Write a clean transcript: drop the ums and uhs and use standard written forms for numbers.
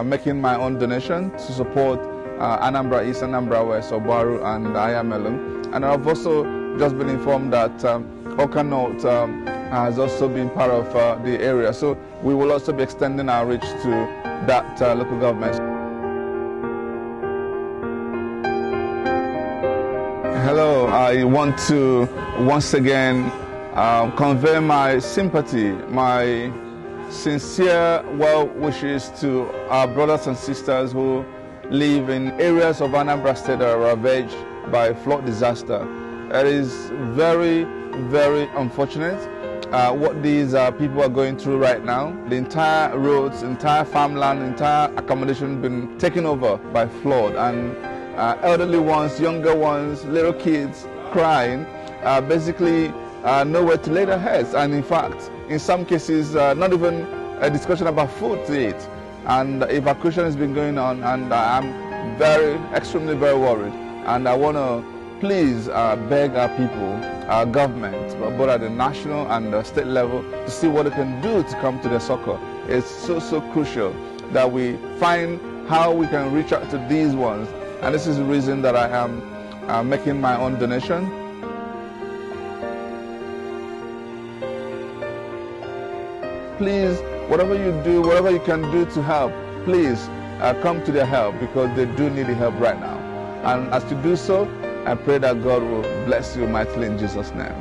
making my own donation to support Anambra East, Anambra West, Obaru, and Ayamelum. And I've also just been informed that Oka North has also been part of the area. So we will also be extending our reach to that local government. Hello, I want to once again convey my sympathy, my sincere well wishes to our brothers and sisters who live in areas of Anambra State that are ravaged by flood disaster. It is very, very unfortunate what these people are going through right now. The entire roads, entire farmland, entire accommodation been taken over by flood, and elderly ones, younger ones, little kids crying, basically nowhere to lay their heads. And in fact, in some cases, not even a discussion about food to eat. And evacuation has been going on, and I'm extremely very worried. And I want to please beg our people, our government, both at the national and the state level, to see what they can do to come to their succor. It's so crucial that we find how we can reach out to these ones. And this is the reason that I am making my own donation. Please, whatever you do, whatever you can do to help, please come to their help, because they do need the help right now. And as you do so, I pray that God will bless you mightily in Jesus' name.